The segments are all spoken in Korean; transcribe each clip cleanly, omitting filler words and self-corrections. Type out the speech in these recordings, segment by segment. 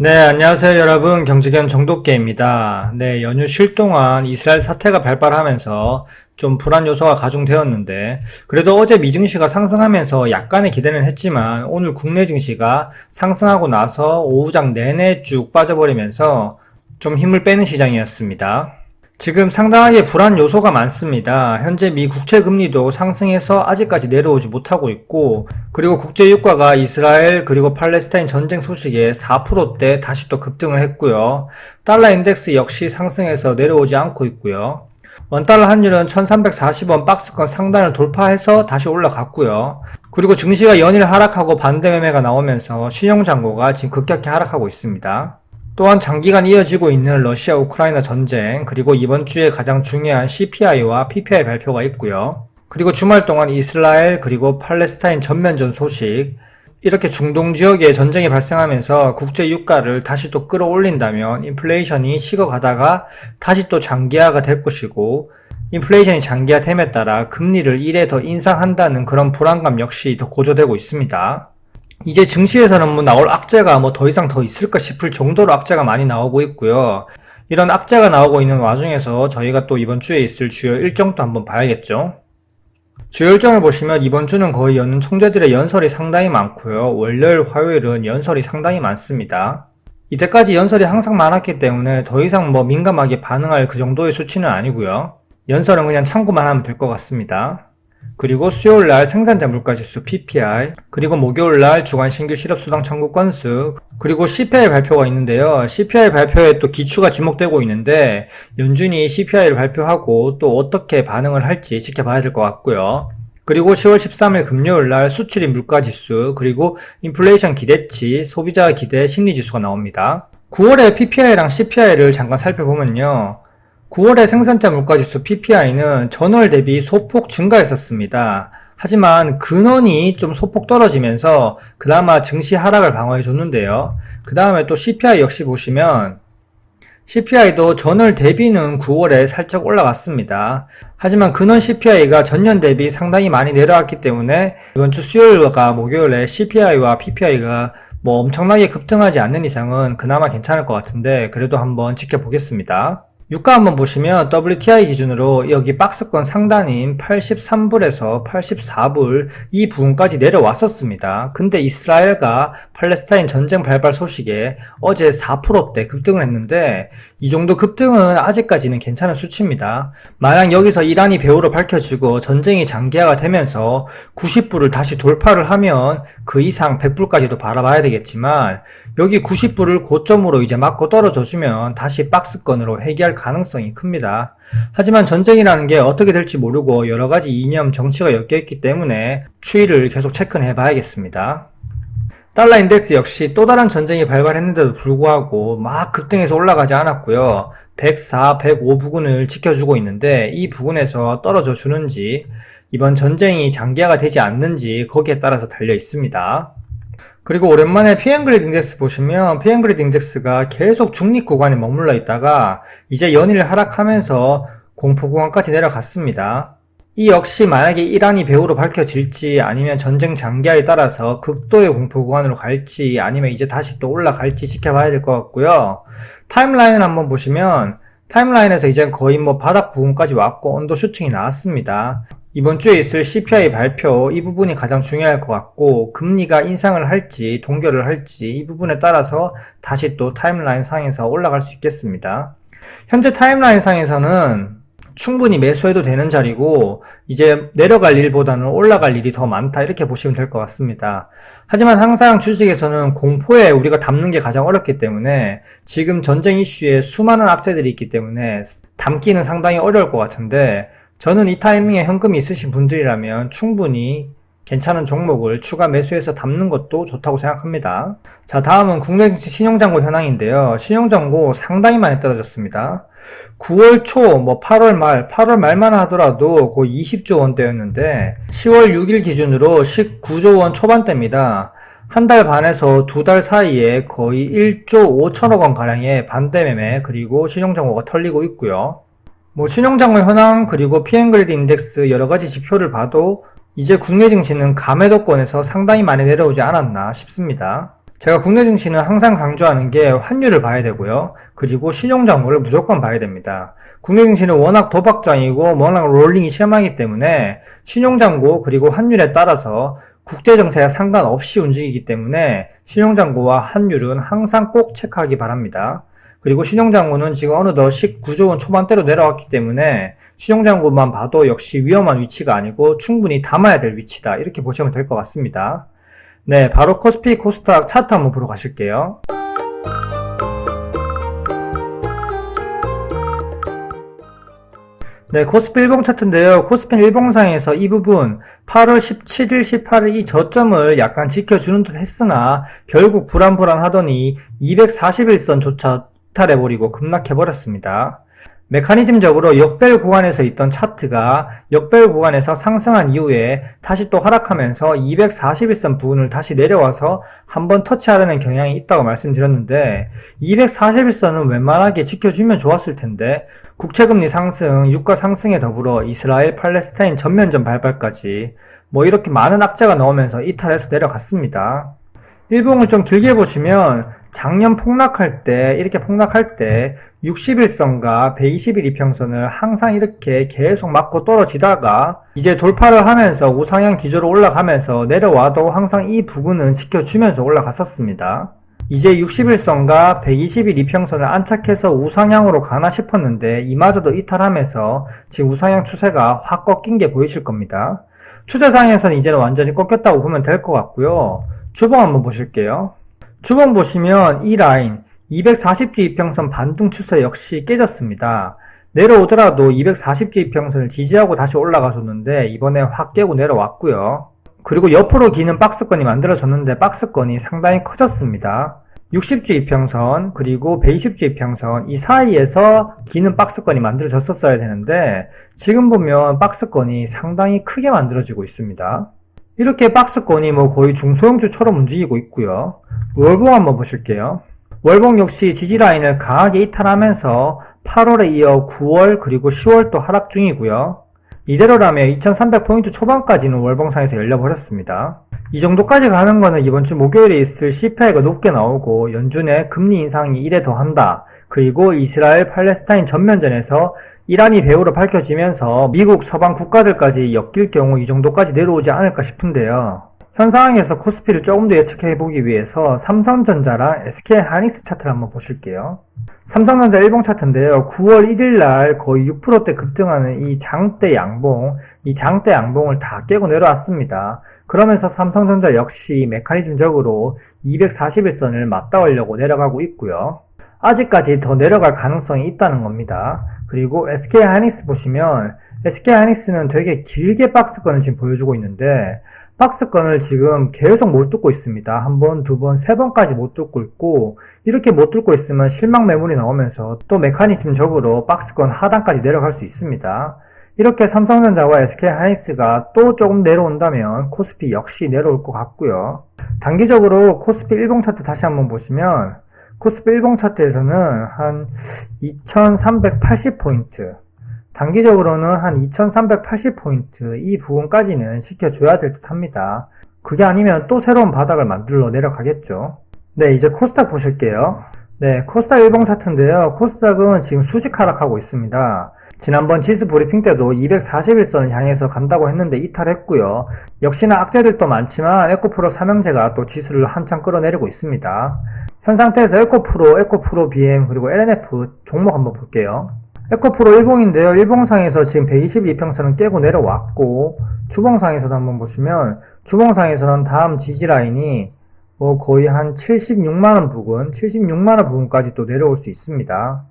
네, 안녕하세요 여러분. 경제견 정독계입니다. 네, 연휴 쉴 동안 이스라엘 사태가 발발하면서 좀 불안 요소가 가중되었는데, 그래도 어제 미 증시가 상승하면서 약간의 기대는 했지만 오늘 국내 증시가 상승하고 나서 오후장 내내 쭉 빠져버리면서 좀 힘을 빼는 시장이었습니다. 지금 상당하게 불안 요소가 많습니다. 현재 미 국채 금리도 상승해서 아직까지 내려오지 못하고 있고, 그리고 국제 유가가 이스라엘 그리고 팔레스타인 전쟁 소식에 4%대 다시 또 급등을 했고요. 달러 인덱스 역시 상승해서 내려오지 않고 있고요. 원달러 환율은 1340원 박스권 상단을 돌파해서 다시 올라갔고요. 그리고 증시가 연일 하락하고 반대 매매가 나오면서 신용잔고가 지금 급격히 하락하고 있습니다. 또한 장기간 이어지고 있는 러시아 우크라이나 전쟁, 그리고 이번 주에 가장 중요한 CPI와 PPI 발표가 있고요. 그리고 주말 동안 이스라엘 그리고 팔레스타인 전면전 소식, 이렇게 중동 지역에 전쟁이 발생하면서 국제 유가를 다시 또 끌어올린다면 인플레이션이 식어가다가 다시 또 장기화가 될 것이고, 인플레이션이 장기화됨에 따라 금리를 1에 더 인상한다는 그런 불안감 역시 더 고조되고 있습니다. 이제 증시에서는 나올 악재가 더 이상 더 있을까 싶을 정도로 악재가 많이 나오고 있고요. 이런 악재가 나오고 있는 와중에서 저희가 또 이번 주에 있을 주요 일정도 한번 봐야겠죠. 주요 일정을 보시면 이번 주는 거의 연은 총재들의 연설이 상당히 많고요. 월요일, 화요일은 연설이 상당히 많습니다. 이때까지 연설이 항상 많았기 때문에 더 이상 민감하게 반응할 그 정도의 수치는 아니고요. 연설은 그냥 참고만 하면 될 것 같습니다. 그리고 수요일날 생산자 물가지수 PPI, 그리고 목요일날 주간 신규 실업수당 청구 건수, 그리고 CPI 발표가 있는데요. CPI 발표에 또 기추가 지목되고 있는데 연준이 CPI를 발표하고 또 어떻게 반응을 할지 지켜봐야 될 것 같고요. 그리고 10월 13일 금요일날 수출입 물가지수, 그리고 인플레이션 기대치, 소비자 기대 심리지수가 나옵니다. 9월에 PPI랑 CPI를 잠깐 살펴보면요. 9월의 생산자 물가지수 PPI는 전월 대비 소폭 증가했었습니다. 하지만 근원이 좀 소폭 떨어지면서 그나마 증시 하락을 방어해 줬는데요. 그 다음에 또 CPI 역시 보시면 CPI도 전월 대비는 9월에 살짝 올라갔습니다. 하지만 근원 CPI가 전년 대비 상당히 많이 내려왔기 때문에 이번 주 수요일과 목요일에 CPI와 PPI가 엄청나게 급등하지 않는 이상은 그나마 괜찮을 것 같은데 그래도 한번 지켜보겠습니다. 유가 한번 보시면 WTI 기준으로 여기 박스권 상단인 83불에서 84불 이 부분까지 내려왔었습니다. 근데 이스라엘과 팔레스타인 전쟁 발발 소식에 어제 4%대 급등을 했는데 이 정도 급등은 아직까지는 괜찮은 수치입니다. 만약 여기서 이란이 배후로 밝혀지고 전쟁이 장기화가 되면서 90불을 다시 돌파를 하면 그 이상 100불까지도 바라봐야 되겠지만 여기 90불을 고점으로 이제 맞고 떨어져주면 다시 박스권으로 회귀할 가능성이 큽니다. 하지만 전쟁이라는 게 어떻게 될지 모르고 여러가지 이념, 정치가 엮여있기 때문에 추이를 계속 체크해 봐야겠습니다. 달러 인덱스 역시 또 다른 전쟁이 발발했는데도 불구하고 막 급등해서 올라가지 않았고요. 104, 105 부근을 지켜주고 있는데 이 부근에서 떨어져 주는지 이번 전쟁이 장기화가 되지 않는지 거기에 따라서 달려 있습니다. 그리고 오랜만에 PM-그레이드 인덱스 보시면 PM-그레이드 인덱스가 계속 중립 구간에 머물러 있다가 이제 연일 하락하면서 공포 구간까지 내려갔습니다. 이 역시 만약에 이란이 배후로 밝혀질지 아니면 전쟁 장기화에 따라서 극도의 공포 구간으로 갈지 아니면 이제 다시 또 올라갈지 지켜봐야 될 것 같고요. 타임라인을 한번 보시면 타임라인에서 이제 거의 바닥 부분까지 왔고 언더 슈팅이 나왔습니다. 이번 주에 있을 CPI 발표 이 부분이 가장 중요할 것 같고 금리가 인상을 할지 동결을 할지 이 부분에 따라서 다시 또 타임라인 상에서 올라갈 수 있겠습니다. 현재 타임라인 상에서는 충분히 매수해도 되는 자리고 이제 내려갈 일보다는 올라갈 일이 더 많다 이렇게 보시면 될 것 같습니다. 하지만 항상 주식에서는 공포에 우리가 담는 게 가장 어렵기 때문에 지금 전쟁 이슈에 수많은 악재들이 있기 때문에 담기는 상당히 어려울 것 같은데 저는 이 타이밍에 현금이 있으신 분들이라면 충분히 괜찮은 종목을 추가 매수해서 담는 것도 좋다고 생각합니다. 자, 다음은 국내 증시 신용잔고 현황인데요. 신용잔고 상당히 많이 떨어졌습니다. 9월 초, 8월 말만 하더라도 거의 20조 원대였는데 10월 6일 기준으로 19조 원 초반대입니다. 한 달 반에서 두 달 사이에 거의 1조 5천억 원 가량의 반대 매매 그리고 신용잔고가 털리고 있고요. 신용잔고 현황 그리고 PM-그레이드 인덱스 여러가지 지표를 봐도 이제 국내 증시는 감매도권에서 상당히 많이 내려오지 않았나 싶습니다. 제가 국내 증시는 항상 강조하는 게 환율을 봐야 되고요. 그리고 신용장고를 무조건 봐야 됩니다. 국내 증시는 워낙 도박장이고 워낙 롤링이 심하기 때문에 신용장고 그리고 환율에 따라서 국제정세와 상관없이 움직이기 때문에 신용장고와 환율은 항상 꼭 체크하기 바랍니다. 그리고 신용장고는 지금 어느덧 19조 원 초반대로 내려왔기 때문에 신용장고만 봐도 역시 위험한 위치가 아니고 충분히 담아야 될 위치다. 이렇게 보시면 될 것 같습니다. 네, 바로 코스피 코스닥 차트 한번 보러 가실게요. 네, 코스피 일봉 차트인데요. 코스피 일봉상에서 이 부분 8월 17일, 18일 이 저점을 약간 지켜주는 듯 했으나 결국 불안하더니 241선조차 이탈해버리고 급락해버렸습니다. 메커니즘적으로 역별 구간에서 있던 차트가 역별 구간에서 상승한 이후에 다시 또 하락하면서 241선 부분을 다시 내려와서 한번 터치하려는 경향이 있다고 말씀드렸는데 241선은 웬만하게 지켜주면 좋았을 텐데 국채금리 상승, 유가 상승에 더불어 이스라엘 팔레스타인 전면전 발발까지 뭐 이렇게 많은 악재가 나오면서 이탈해서 내려갔습니다. 일봉을 좀 길게 보시면 작년 폭락할 때 이렇게 폭락할 때 60일선과 120일 이평선을 항상 이렇게 계속 맞고 떨어지다가 이제 돌파를 하면서 우상향 기조로 올라가면서 내려와도 항상 이 부분은 지켜주면서 올라갔었습니다. 이제 60일선과 120일 이평선을 안착해서 우상향으로 가나 싶었는데 이마저도 이탈하면서 지금 우상향 추세가 확 꺾인 게 보이실 겁니다. 추세상에서는 이제는 완전히 꺾였다고 보면 될 것 같고요. 주봉 한번 보실게요. 주봉 보시면 이 라인 240주 이평선 반등 추세 역시 깨졌습니다. 내려오더라도 240주 이평선을 지지하고 다시 올라가줬는데 이번에 확 깨고 내려왔고요. 그리고 옆으로 기는 박스권이 만들어졌는데 박스권이 상당히 커졌습니다. 60주 이평선 그리고 120주 이평선 이 사이에서 기는 박스권이 만들어졌었어야 되는데 지금 보면 박스권이 상당히 크게 만들어지고 있습니다. 이렇게 박스권이 뭐 거의 중소형주처럼 움직이고 있고요. 월봉 한번 보실게요. 월봉 역시 지지라인을 강하게 이탈하면서 8월에 이어 9월 그리고 10월도 하락 중이고요. 이대로라면 2300포인트 초반까지는 월봉상에서 열려버렸습니다. 이 정도까지 가는 거는 이번 주 목요일에 있을 CPI가 높게 나오고 연준의 금리 인상이 1에 더한다. 그리고 이스라엘 팔레스타인 전면전에서 이란이 배후로 밝혀지면서 미국 서방 국가들까지 엮일 경우 이 정도까지 내려오지 않을까 싶은데요. 현 상황에서 코스피를 조금 더 예측해보기 위해서 삼성전자랑 SK하이닉스 차트를 한번 보실게요. 삼성전자 일봉 차트인데요. 9월 1일날 거의 6%대 급등하는 이 장대 양봉을 다 깨고 내려왔습니다. 그러면서 삼성전자 역시 메커니즘적으로 241선을 맞닿으려고 내려가고 있고요. 아직까지 더 내려갈 가능성이 있다는 겁니다. 그리고 SK하이닉스 보시면 SK하이닉스는 되게 길게 박스권을 지금 보여주고 있는데 박스권을 지금 계속 못 뚫고 있습니다. 한 번, 두 번, 세 번까지 못 뚫고 있고 이렇게 못 뚫고 있으면 실망 매물이 나오면서 또 메커니즘적으로 박스권 하단까지 내려갈 수 있습니다. 이렇게 삼성전자와 SK하이닉스가 또 조금 내려온다면 코스피 역시 내려올 것 같고요. 단기적으로 코스피 일봉 차트 다시 한번 보시면 코스피 일봉 차트에서는 한 2380포인트 단기적으로는 한 2380포인트 이 부분까지는 지켜줘야 될 듯 합니다. 그게 아니면 또 새로운 바닥을 만들러 내려가겠죠. 네, 이제 코스닥 보실게요. 네, 코스닥 일봉 차트인데요. 코스닥은 지금 수직 하락하고 있습니다. 지난번 지수 브리핑 때도 241선을 향해서 간다고 했는데 이탈했고요. 역시나 악재들도 많지만 에코프로 삼형제가 또 지수를 한참 끌어내리고 있습니다. 현 상태에서 에코프로 BM 그리고 LNF 종목 한번 볼게요. 에코프로 일봉인데요. 일봉상에서 지금 122평선은 깨고 내려왔고 주봉상에서도 한번 보시면 주봉상에서는 다음 지지라인이 거의 한 76만원 부근, 76만원 부근까지 또 내려올 수 있습니다.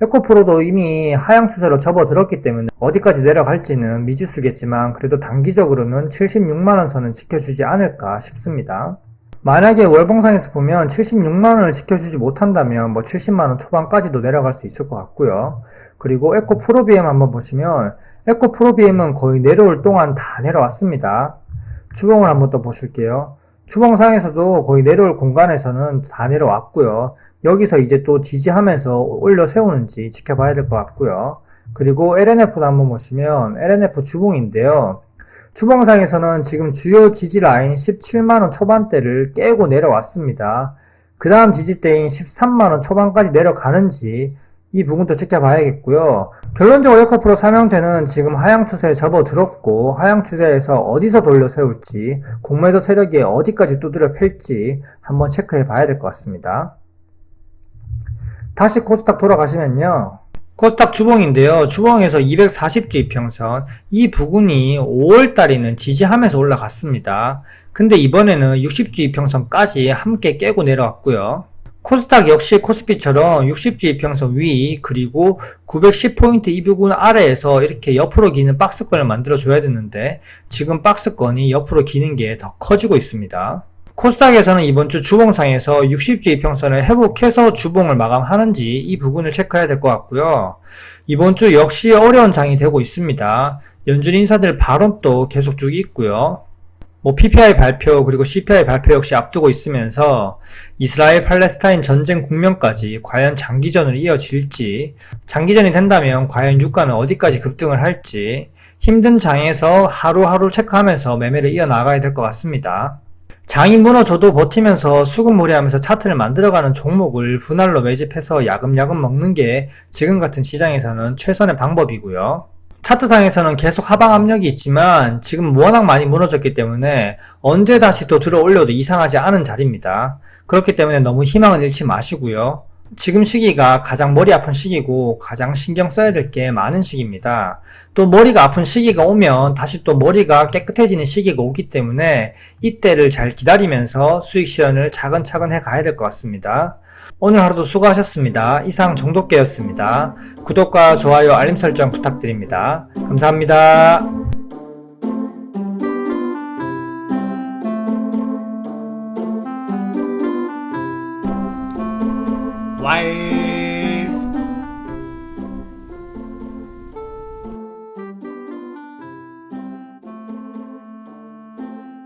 에코프로도 이미 하향 추세로 접어들었기 때문에 어디까지 내려갈지는 미지수겠지만 그래도 단기적으로는 76만원 선은 지켜주지 않을까 싶습니다. 만약에 월봉상에서 보면 76만원을 지켜주지 못한다면 70만원 초반까지도 내려갈 수 있을 것 같고요. 그리고 에코프로비엠 한번 보시면 에코프로비엠은 거의 내려올 동안 다 내려왔습니다. 주봉을 한번 더 보실게요. 주봉상에서도 거의 내려올 공간에서는 다 내려왔고요. 여기서 이제 또 지지하면서 올려 세우는지 지켜봐야 될 것 같고요. 그리고 LNF도 한번 보시면 LNF 주봉인데요. 주봉상에서는 지금 주요 지지라인 17만원 초반대를 깨고 내려왔습니다. 그 다음 지지대인 13만원 초반까지 내려가는지 이 부분도 지켜봐야겠고요. 결론적으로 에코프로 삼형제는 지금 하향 추세에 접어들었고 하향 추세에서 어디서 돌려 세울지 공매도 세력이 어디까지 두드려 팰지 한번 체크해 봐야 될 것 같습니다. 다시 코스닥 돌아가시면요. 코스닥 주봉인데요. 주봉에서 240주 이평선 이 부근이 5월달에는 지지하면서 올라갔습니다. 근데 이번에는 60주 이평선까지 함께 깨고 내려왔고요. 코스닥 역시 코스피처럼 60주 이평선 위 그리고 910포인트 이 부근 아래에서 이렇게 옆으로 기는 박스권을 만들어 줘야 되는데 지금 박스권이 옆으로 기는 게 더 커지고 있습니다. 코스닥에서는 이번 주 주봉상에서 60주 이평선을 회복해서 주봉을 마감하는지 이 부분을 체크해야 될 것 같고요. 이번 주 역시 어려운 장이 되고 있습니다. 연준 인사들 발언도 계속 쭉 있고요. PPI 발표 그리고 CPI 발표 역시 앞두고 있으면서 이스라엘 팔레스타인 전쟁 국면까지 과연 장기전으로 이어질지, 장기전이 된다면 과연 유가는 어디까지 급등을 할지 힘든 장에서 하루하루 체크하면서 매매를 이어나가야 될 것 같습니다. 장이 무너져도 버티면서 수급무리하면서 차트를 만들어가는 종목을 분할로 매집해서 야금야금 먹는 게 지금 같은 시장에서는 최선의 방법이고요. 차트상에서는 계속 하방 압력이 있지만 지금 워낙 많이 무너졌기 때문에 언제 다시 또 들어 올려도 이상하지 않은 자리입니다. 그렇기 때문에 너무 희망을 잃지 마시고요. 지금 시기가 가장 머리 아픈 시기고 가장 신경 써야 될 게 많은 시기입니다. 또 머리가 아픈 시기가 오면 다시 또 머리가 깨끗해지는 시기가 오기 때문에 이때를 잘 기다리면서 수익 실현을 차근차근 해 가야 될 것 같습니다. 오늘 하루도 수고하셨습니다. 이상 정독계였습니다. 구독과 좋아요 알림 설정 부탁드립니다. 감사합니다. 와이